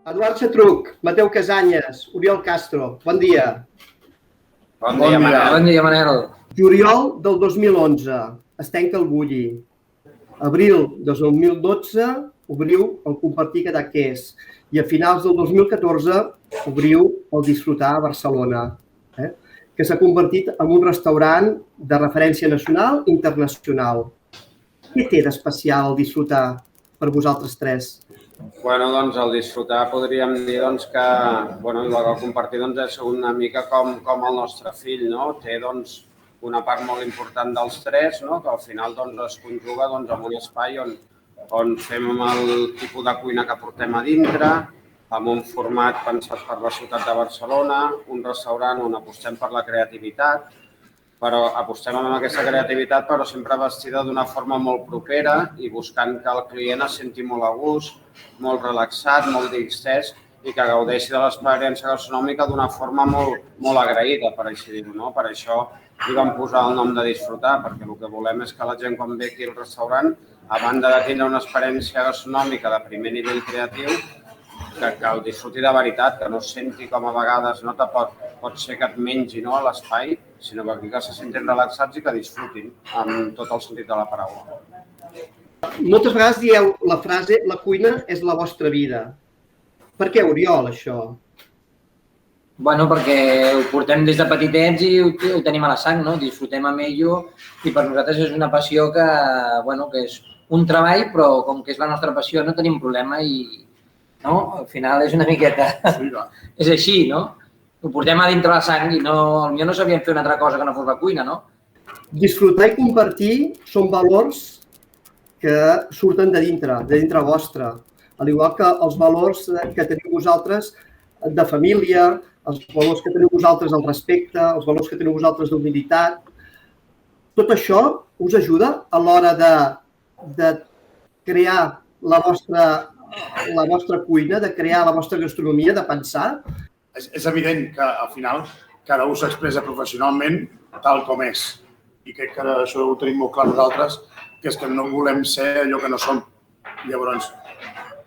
Eduard Xatruc, Mateu Casanyes, Oriol Castro, bon dia. Bon dia, Manel. Bon dia, Manel. Juliol del 2011, es tanca el Bulli. Abril del 2012, obriu el Compartir Cadaqués. I a finals del 2014 obriu el Disfrutar a Barcelona, que s'ha convertit en un restaurant de referència nacional i internacional. Què té d'especial el Disfrutar per vosaltres tres? Bueno, doncs el Disfrutar podríem dir que el Compartir és una mica com el nostre fill, no? Té una part molt important dels tres, no? Que al final es conjuga en un espai on fem el tipus de cuina que portem a dintre, amb un format pensat per la ciutat de Barcelona, un restaurant on apostem per la creativitat, però apostem en aquesta creativitat però sempre vestida d'una forma molt propera i buscant que el client es senti molt a gust, molt relaxat, molt distès i que gaudeixi de l'experiència gastronòmica d'una forma molt agraïda, per així dir-ho, no? Per això li vam posar el nom de Disfrutar, perquè el que volem és que la gent quan ve aquí al restaurant, a banda de tindre una experiència gastronòmica de primer nivell creatiu, que el disfruti de veritat, que no senti com a vegades pot ser que et mengi a l'espai, sinó que se sentin relaxats i que disfrutin amb tot el sentit de la paraula. Moltes vegades dieu la frase «la cuina és la vostra vida». Per què, Oriol, això? Bueno, perquè ho portem des de petitets i ho tenim a la sang, no? Disfrutem amb ello i per nosaltres és una passió que és un treball, però com que és la nostra passió no tenim problema i al final és una miqueta... És així, no? Ho portem a dintre la sang i potser no sabíem fer una altra cosa que no fos la cuina, no? Disfrutar i compartir són valors que surten de dintre vostre. Al igual que els valors que teniu vosaltres de família, els valors que teniu vosaltres del respecte, els valors que teniu vosaltres d'humilitat. Tot això us ajuda a l'hora de crear la vostra cuina, de crear la vostra gastronomia, de pensar? És evident que al final cada un s'expressa professionalment tal com és. I crec que això ho tenim molt clar nosaltres, que és que no volem ser allò que no som. Llavors,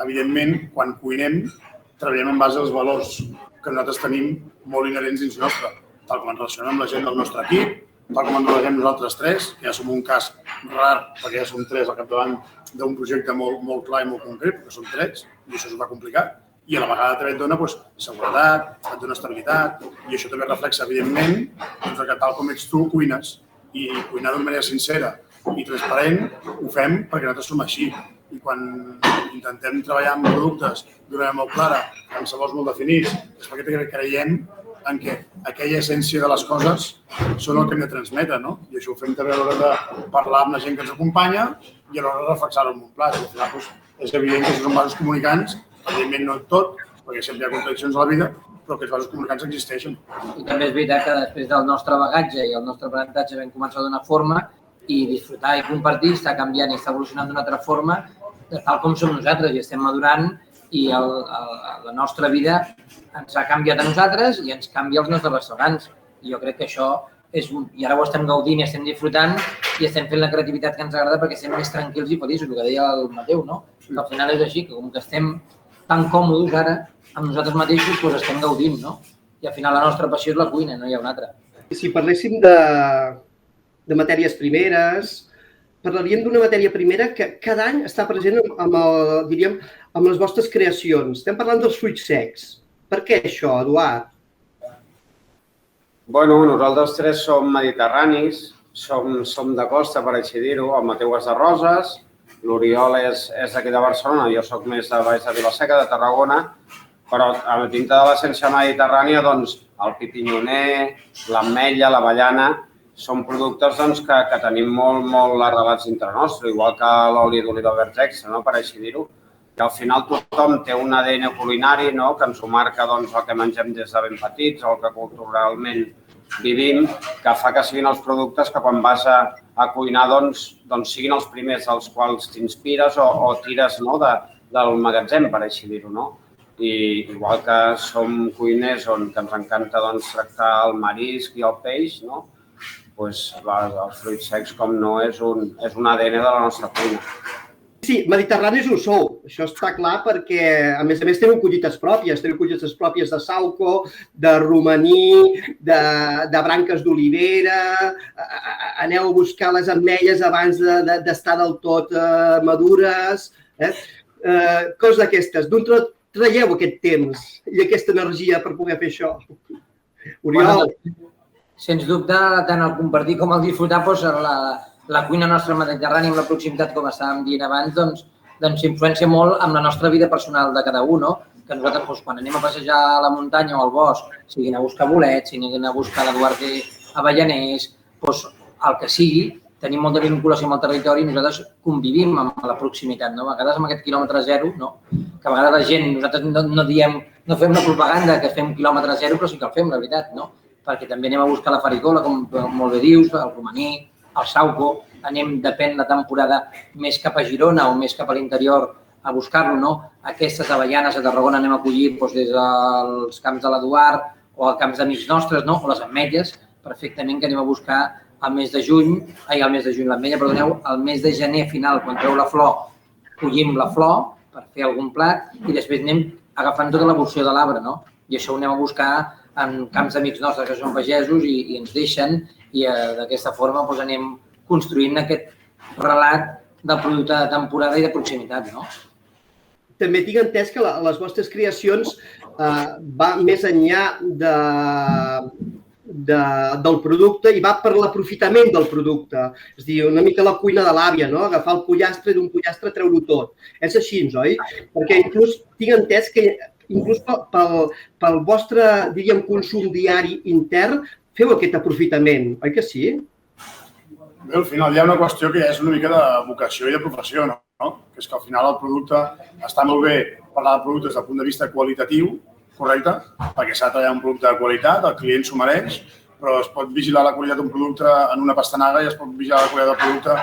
evidentment, quan cuinem, treballem en base als valors que nosaltres tenim molt inherents dins nostre, tal com ens relacionem amb la gent del nostre equip, tal com ens relacionem nosaltres tres, que ja som un cas rar, perquè ja som tres al capdavant d'un projecte molt clar i molt concret, perquè som tres, i això és una complicat, i a la vegada també et dona seguretat, et dona estabilitat, i això també reflexa, evidentment, que tal com ets tu, cuines, i cuinar d'una manera sincera i transparent ho fem perquè nosaltres som així. I quan intentem treballar amb productes d'una manera molt clara, amb sabors molt definits, és perquè creiem en què aquella essència de les coses són el que hem de transmetre, no? I això ho fem també a l'hora de parlar amb la gent que ens acompanya i a l'hora de reflexar-ho en un plat. Al final és evident que són vasos comunicants, evidentment no tot, perquè sempre hi ha contradiccions a la vida, però que els vasos comunicants existeixen. I també és veritat que després del nostre bagatge i el nostre aprenentatge vam començar d'una forma i disfrutar i compartir està canviant i està evolucionant d'una altra forma, tal com som nosaltres i estem madurant i la nostra vida ens ha canviat a nosaltres i ens canvia els nostres restaurants. I jo crec que això és... I ara ho estem gaudint i estem disfrutant i estem fent la creativitat que ens agrada perquè estem més tranquils i feliços, el que deia el Mateu, no? Que al final és així, que com que estem tan còmodes ara amb nosaltres mateixos, doncs estem gaudint, no? I al final la nostra passió és la cuina, no hi ha una altra. Si parléssim de matèries primeres, parlaríem d'una matèria primera que cada any està present amb les vostres creacions. Estem parlant dels fruits secs. Per què això, Eduard? Bueno, nosaltres tres som mediterranis, som de costa, per així dir-ho. El Mateu és de Roses, l'Oriol és d'aquí de Barcelona, jo soc més de Baix de Vila-seca, de Tarragona, però dintre de l'essència mediterrània, doncs, el pipinyoner, l'ametlla, l'avellana, són productes que tenim molt arrelats dintre nostre, igual que l'oli d'oliva verge extra, per així dir-ho. I al final tothom té un ADN culinari que ens ho marca el que mengem des de ben petits, el que culturalment vivim, que fa que siguin els productes que quan vas a cuinar siguin els primers dels quals t'inspires o tires del magatzem, per així dir-ho. I igual que som cuiners que ens encanta tractar el marisc i el peix, doncs els fruits secs, com no, és un ADN de la nostra cuina. Sí, mediterranis ho sou, això està clar perquè, a més teniu collites pròpies de sauco, de romaní, de branques d'olivera, aneu a buscar les ametlles abans d'estar del tot madures, coses d'aquestes. D'on traieu aquest temps i aquesta energia per poder fer això? Oriol? Sens dubte, tant el compartir com el disfrutar, la cuina nostra mediterrània amb la proximitat, com estàvem dient abans, doncs influència molt amb la nostra vida personal de cada un, no? Que nosaltres, quan anem a passejar a la muntanya o al bosc, siguin a buscar bolets, siguin a buscar l'Eduard Avellaners, el que sigui, tenim molta vinculació amb el territori i nosaltres convivim amb la proximitat, no? A vegades amb aquest quilòmetre zero, no? Que a vegades la gent, nosaltres no fem una propaganda que fem quilòmetre zero, però sí que el fem, la veritat, no? Perquè també anem a buscar la farigola, com molt bé dius, el romaní, el sauco, anem, depèn la temporada, més cap a Girona o més cap a l'interior a buscar-lo, no? Aquestes avellanes a Tarragona anem a collir des dels camps de l'Eduard o als camps d'amics nostres, no? O les ametlles, perfectament, que anem a buscar al mes de juny, l'ametlla, perdoneu, al mes de gener final, quan treu la flor, collim la flor per fer algun plat i després anem agafant tota l'evolució de l'arbre, no? I això ho anem a buscar en camps d'amics nostres que són pagesos i ens deixen i d'aquesta forma anem construint aquest relat del producte de temporada i de proximitat, no? També tinc entès que les vostres creacions van més enllà del producte i va per l'aprofitament del producte. És a dir, una mica la cuina de l'àvia, no? Agafar el pollastre i d'un pollastre treure-ho tot. És així, oi? Perquè inclús tinc entès que inclús pel vostre, diríem, consum diari intern, feu aquest aprofitament, oi que sí? Bé, al final hi ha una qüestió que ja és una mica de vocació i de professió, no? Que és que al final el producte està molt bé parlar de productes des del punt de vista qualitatiu, correcte? Perquè s'ha de treballar un producte de qualitat, el client s'ho mereix, però es pot vigilar la qualitat d'un producte en una pastanaga i es pot vigilar la qualitat del producte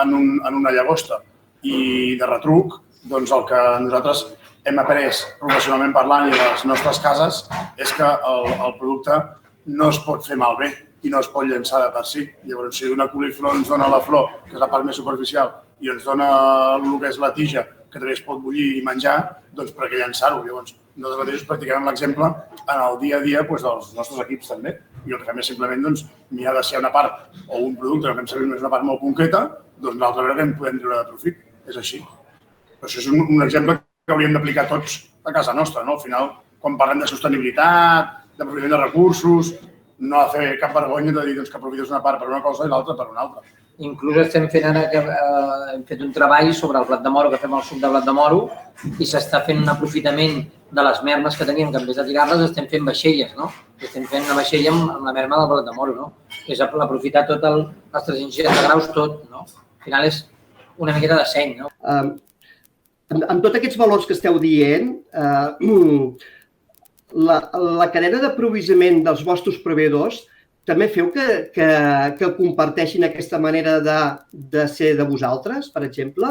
en una llagosta. I de retruc, doncs el que nosaltres hem après professionalment parlant i a les nostres cases és que el producte no es pot fer malbé i no es pot llançar de per si. Llavors, si una coliflor ens dona la flor, que és la part més superficial, i ens dona el que és la tija, que també es pot bullir i menjar, doncs per què llançar-ho? Llavors, nosaltres mateixos practicarem l'exemple en el dia a dia dels nostres equips també. I el que fem és simplement, ni ha de ser una part o un producte que fem servir només una part molt concreta, doncs l'altra vegada que en podem treure de profit. És així. Però això és un exemple que hauríem d'aplicar tots a casa nostra, no? Al final, quan parlem de sostenibilitat, d'aprofitament de recursos, no ha de fer cap vergonya de dir que aprofites una part per una cosa i l'altra per una altra. Inclús estem fent ara que hem fet un treball sobre el blat de moro, que fem el suc de blat de moro, i s'està fent un aprofitament de les mermes que teníem, que en vez de tirar-les estem fent vaixelles, no? Estem fent una vaixella amb la merma del blat de moro, no? És aprofitar tot els 360 graus, tot, no? Al final és una miqueta de seny, no? Amb tots aquests valors que esteu dient, la cadena d'aprovisionament dels vostres proveïdors també feu que comparteixin aquesta manera de ser de vosaltres, per exemple?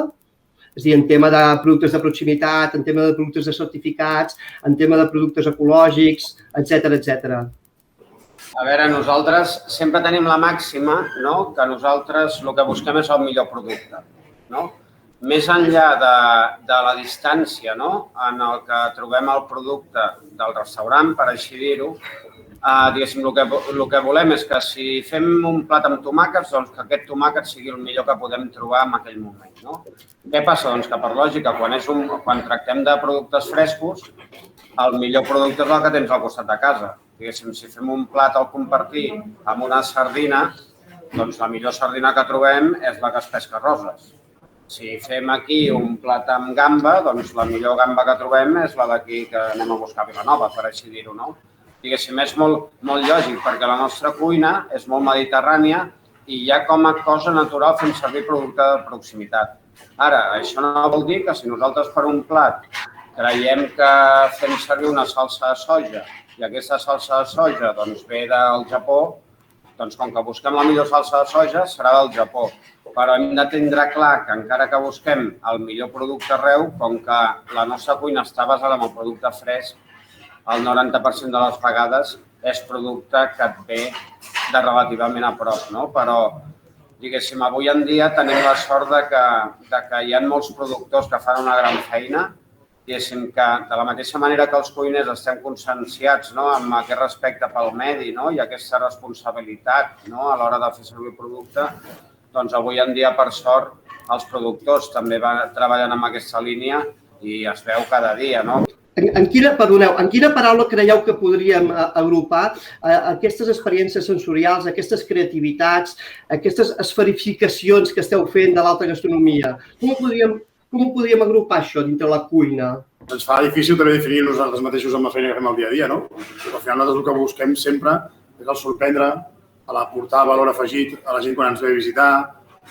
És a dir, en tema de productes de proximitat, en tema de productes de certificats, en tema de productes ecològics, etcètera. A veure, nosaltres sempre tenim la màxima, no?, que nosaltres el que busquem és el millor producte, no? Més enllà de la distància, no?, en el que trobem el producte del restaurant, per així dir-ho, diguéssim, el que volem és que si fem un plat amb tomàquets, doncs que aquest tomàquet sigui el millor que podem trobar en aquell moment, no? Què passa? Doncs que, per lògica, quan tractem de productes frescos, el millor producte és el que tens al costat de casa. Diguéssim, si fem un plat al compartir amb una sardina, doncs la millor sardina que trobem és la que es pesca a Roses. Si fem aquí un plat amb gamba, doncs la millor gamba que trobem és la d'aquí que anem a buscar a Vilanova, per així dir-ho, no? Diguéssim, és molt lògic, perquè la nostra cuina és molt mediterrània i ja com a cosa natural fem servir producte de proximitat. Ara, això no vol dir que si nosaltres per un plat creiem que fem servir una salsa de soja i aquesta salsa de soja ve del Japó, doncs com que busquem la millor salsa de soja serà del Japó. Però hem de tindre clar que encara que busquem el millor producte arreu, com que la nostra cuina està basada en el producte fresc, el 90% de les vegades és producte que et ve de relativament a prop, no? Però diguéssim, avui en dia tenim la sort de que hi ha molts productors que fan una gran feina, diguéssim que de la mateixa manera que els cuiners estem conscienciats amb aquest respecte pel medi i aquesta responsabilitat a l'hora de fer servir el producte, doncs avui en dia, per sort, els productors també treballen en aquesta línia i es veu cada dia. En quina paraula creieu que podríem agrupar aquestes experiències sensorials, aquestes creativitats, aquestes esferificacions que esteu fent de l'alta gastronomia? Com ho podríem agrupar, això, dintre la cuina? Ens fa difícil també definir nosaltres mateixos amb la feina que fem el dia a dia, no? Però al final nosaltres el que busquem sempre és el sorprendre, aportar valor afegit a la gent quan ens ve a visitar,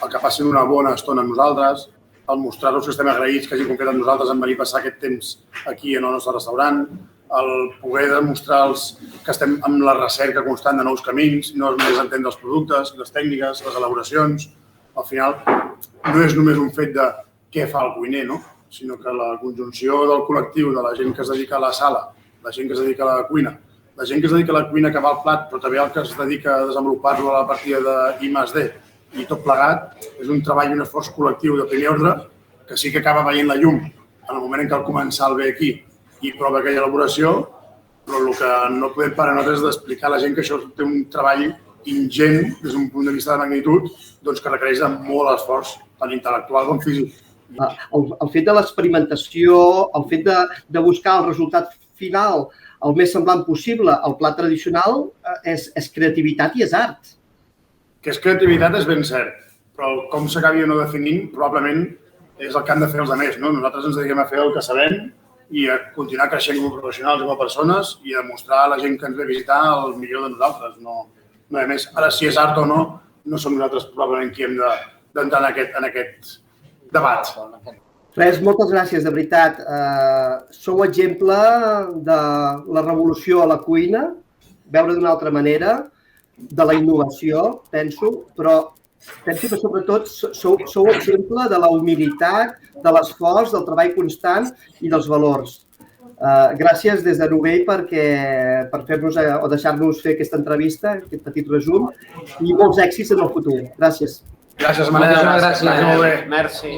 el que passin una bona estona amb nosaltres, el mostrar-los que estem agraïts que hagin confiat en nosaltres en venir a passar aquest temps aquí en el nostre restaurant, el poder demostrar-los que estem amb la recerca constant de nous camins, no només entendre els productes, les tècniques, les elaboracions. Al final, no és només un fet de què fa el cuiner, sinó que la conjunció del col·lectiu, de la gent que es dedica a la sala, la gent que es dedica a la cuina, la gent que es dedica a la cuina a acabar el plat, però també el que es dedica a desenvolupar-lo a la partida de I+D, i tot plegat, és un treball i un esforç col·lectiu de primer ordre que sí que acaba veient la llum en el moment en què el comensal ve aquí i prova aquella elaboració, però el que no podem parar nosaltres és d'explicar a la gent que això té un treball ingent des d'un punt de vista de magnitud que requereix de molt esforç, tant intel·lectual com físic. El fet de l'experimentació, el fet de buscar el resultat final el més semblant possible al plat tradicional és creativitat i és art. Que és creativitat és ben cert, però com s'acabi o no definint probablement és el que han de fer els altres. Nosaltres ens dediquem a fer el que sabem i a continuar creixent com a professionals i com a persones i a mostrar a la gent que ens ve a visitar el millor de nosaltres. No hi ha més. Ara, si és art o no, no som nosaltres probablement qui hem d'entrar en aquest debat. Res, moltes gràcies, de veritat. Sou exemple de la revolució a la cuina, veure d'una altra manera, de la innovació, penso, però penso que sobretot sou exemple de la humilitat, de l'esforç, del treball constant i dels valors. Gràcies des de Novell per fer-nos o deixar-nos fer aquesta entrevista, aquest petit resum, i molts èxits en el futur. Gràcies. Gràcies, Manel. Gràcies. Molt bé. Merci.